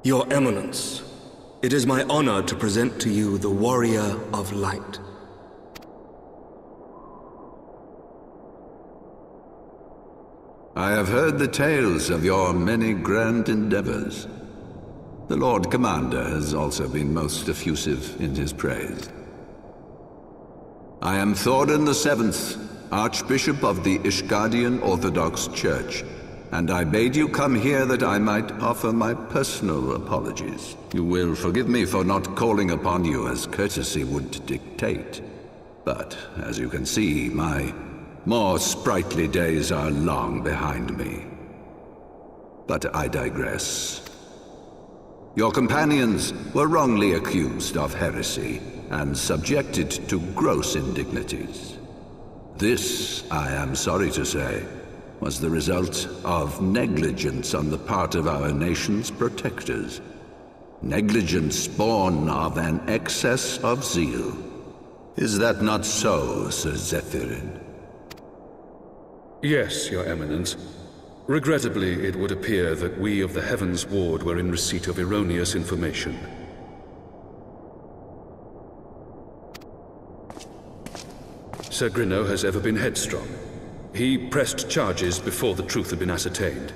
Your Eminence, it is my honor to present to you the Warrior of Light. I have heard the tales of your many grand endeavors. The Lord Commander has also been most effusive in his praise. I am Thorin VII, Archbishop of the Ishgardian Orthodox Church, and I bade you come here that I might offer my personal apologies. You will forgive me for not calling upon you as courtesy would dictate. But, as you can see, my more sprightly days are long behind me. But I digress. Your companions were wrongly accused of heresy and subjected to gross indignities. This, I am sorry to say, was the result of negligence on the part of our nation's protectors. Negligence born of an excess of zeal. Is that not so, Sir Zephyrin? Yes, Your Eminence. Regrettably, it would appear that we of the heavensward were in receipt of erroneous information. Sir Grinno has ever been headstrong. He pressed charges before the truth had been ascertained,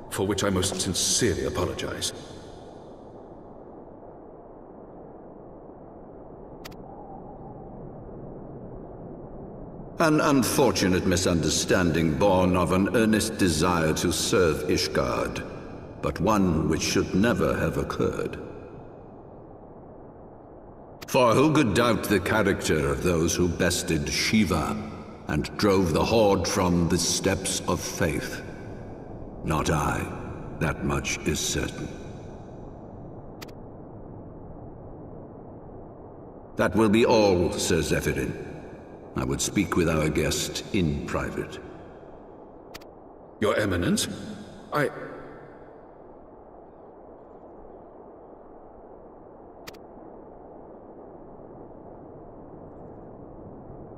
for which I most sincerely apologize. An unfortunate misunderstanding born of an earnest desire to serve Ishgard, but one which should never have occurred. For who could doubt the character of those who bested Shiva and drove the Horde from the steps of faith? Not I. That much is certain. That will be all, Sir Zephyrin. I would speak with our guest in private. Your Eminence,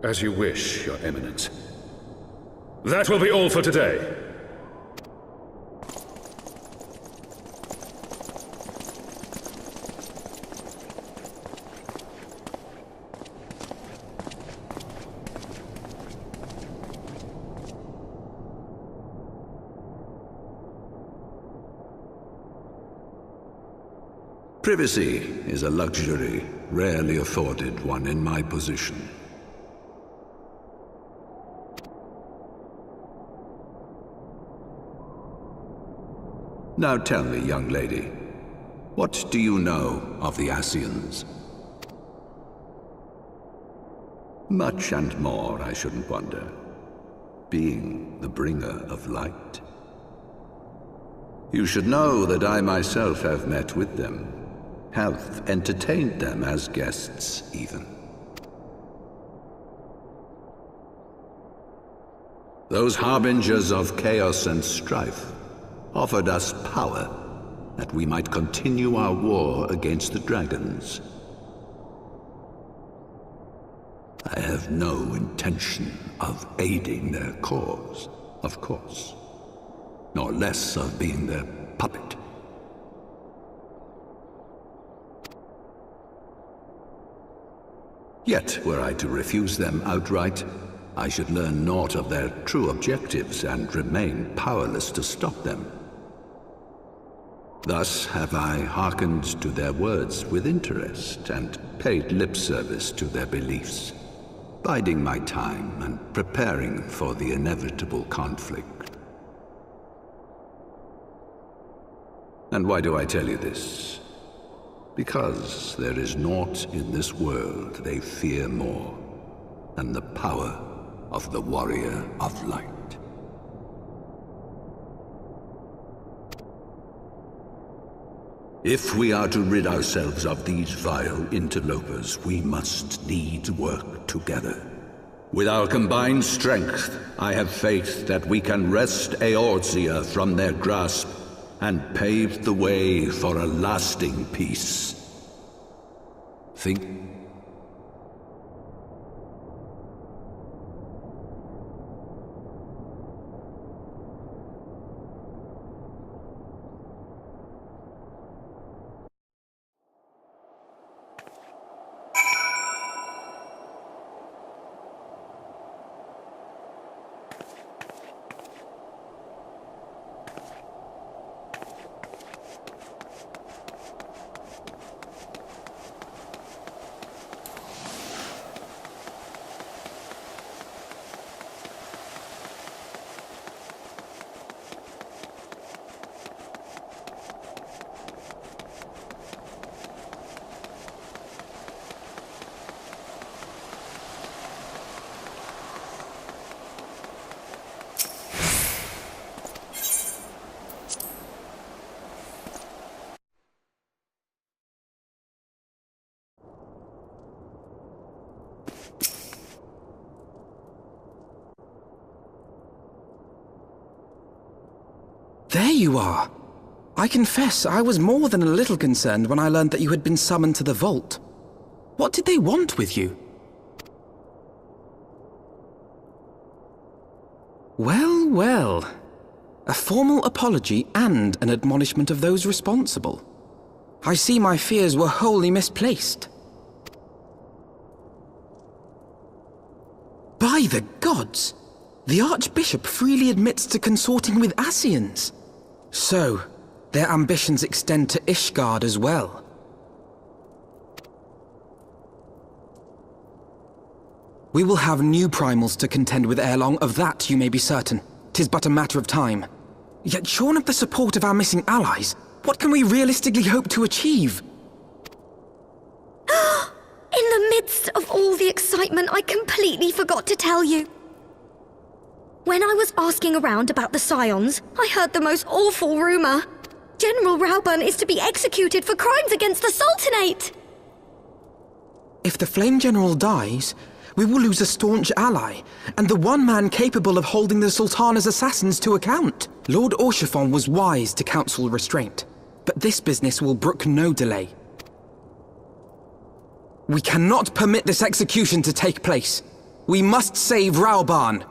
As you wish, Your Eminence. That will be all for today. Privacy is a luxury rarely afforded one in my position. Now tell me, young lady, what do you know of the Ascians? Much and more, I shouldn't wonder, being the bringer of light. You should know that I myself have met with them, have entertained them as guests, even. Those harbingers of chaos and strife offered us power that we might continue our war against the dragons. I have no intention of aiding their cause, of course, nor less of being their puppet. Yet, were I to refuse them outright, I should learn naught of their true objectives and remain powerless to stop them. Thus have I hearkened to their words with interest and paid lip service to their beliefs, biding my time and preparing for the inevitable conflict. And why do I tell you this? Because there is naught in this world they fear more than the power of the Warrior of Light. If we are to rid ourselves of these vile interlopers, we must needs work together. With our combined strength, I have faith that we can wrest Eorzea from their grasp and pave the way for a lasting peace. Think. There you are. I confess I was more than a little concerned when I learned that you had been summoned to the vault. What did they want with you? Well, well. A formal apology and an admonishment of those responsible. I see my fears were wholly misplaced. By the gods! The Archbishop freely admits to consorting with Ascians. So, their ambitions extend to Ishgard as well. We will have new primals to contend with ere long, of that you may be certain. 'Tis but a matter of time. Yet shorn of the support of our missing allies, what can we realistically hope to achieve? In the midst of all the excitement, I completely forgot to tell you. When I was asking around about the Scions, I heard the most awful rumor. General Reborn is to be executed for crimes against the Sultanate! If the Flame General dies, we will lose a staunch ally, and the one man capable of holding the Sultana's assassins to account. Lord Orchiphon was wise to counsel restraint, but this business will brook no delay. We cannot permit this execution to take place. We must save Reborn.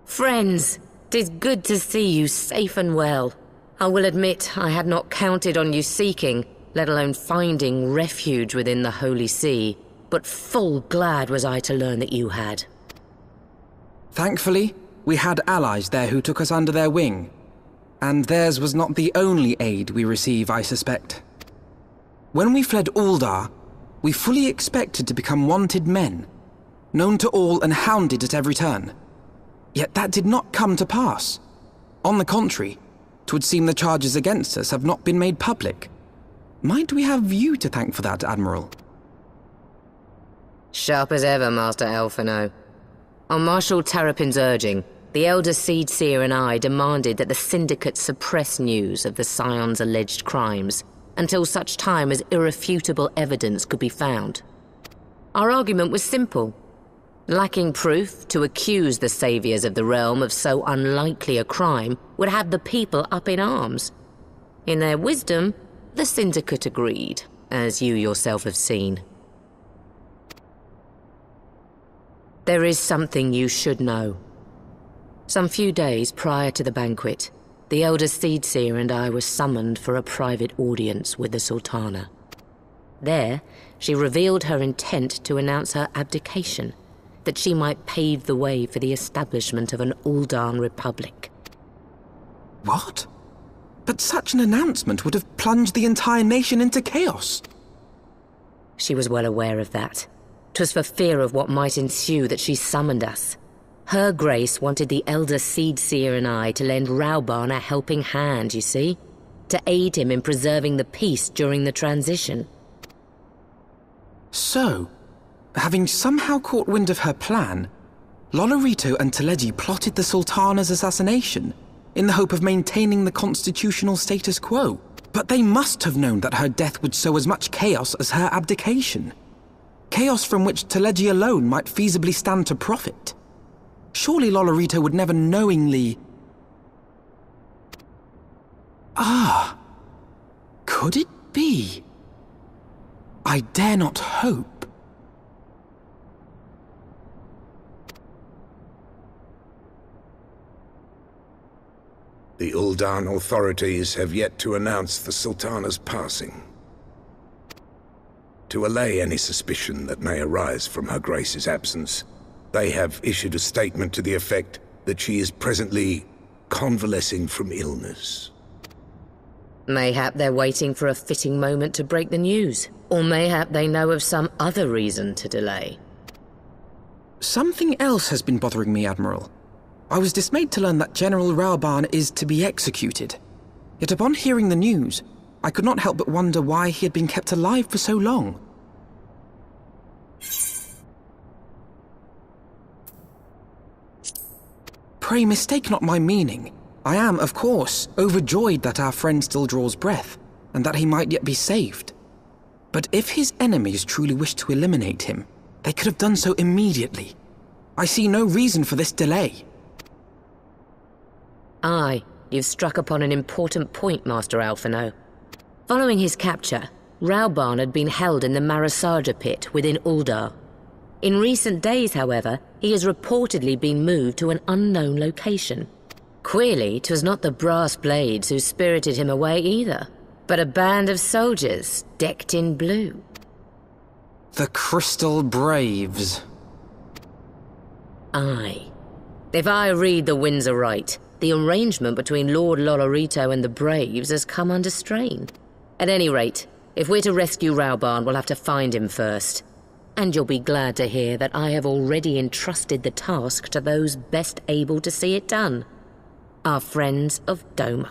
Friends, 'tis good to see you safe and well. I will admit I had not counted on you seeking, let alone finding refuge within the Holy See, but full glad was I to learn that you had. Thankfully, we had allies there who took us under their wing. And theirs was not the only aid we receive, I suspect. When we fled Uldar, we fully expected to become wanted men, known to all and hounded at every turn. Yet that did not come to pass. On the contrary, 'twould seem the charges against us have not been made public. Might we have you to thank for that, Admiral? Sharp as ever, Master Elfino. On Marshal Terrapin's urging, the Elder Seed Seer and I demanded that the Syndicate suppress news of the Scion's alleged crimes until such time as irrefutable evidence could be found. Our argument was simple. Lacking proof, to accuse the saviors of the realm of so unlikely a crime would have the people up in arms. In their wisdom, the Syndicate agreed, as you yourself have seen. There is something you should know. Some few days prior to the banquet, the Elder Seedseer and I were summoned for a private audience with the Sultana. There, she revealed her intent to announce her abdication, that she might pave the way for the establishment of an Uldan Republic. What? But such an announcement would have plunged the entire nation into chaos. She was well aware of that. 'Twas for fear of what might ensue that she summoned us. Her Grace wanted the Elder Seedseer and I to lend Reborn a helping hand, you see? To aid him in preserving the peace during the transition. So, having somehow caught wind of her plan, Lolorito and Teleji plotted the Sultana's assassination in the hope of maintaining the constitutional status quo. But they must have known that her death would sow as much chaos as her abdication. Chaos from which Teleji alone might feasibly stand to profit. Surely Lolorito would never knowingly... Could it be? I dare not hope. The Uldan authorities have yet to announce the Sultana's passing. To allay any suspicion that may arise from Her Grace's absence, they have issued a statement to the effect that she is presently convalescing from illness. Mayhap they're waiting for a fitting moment to break the news. Or mayhap they know of some other reason to delay. Something else has been bothering me, Admiral. I was dismayed to learn that General Reborn is to be executed. Yet upon hearing the news, I could not help but wonder why he had been kept alive for so long. Pray mistake not my meaning. I am, of course, overjoyed that our friend still draws breath, and that he might yet be saved. But if his enemies truly wished to eliminate him, they could have done so immediately. I see no reason for this delay. Aye, you've struck upon an important point, Master Alphino. Following his capture, Reborn had been held in the Marasaja pit within Uldar. In recent days, however, he has reportedly been moved to an unknown location. Queerly, 'twas not the Brass Blades who spirited him away either, but a band of soldiers decked in blue. The Crystal Braves. Aye. If I read the winds aright, the arrangement between Lord Lolorito and the Braves has come under strain. At any rate, if we're to rescue Reborn, we'll have to find him first. And you'll be glad to hear that I have already entrusted the task to those best able to see it done. Our friends of Doma.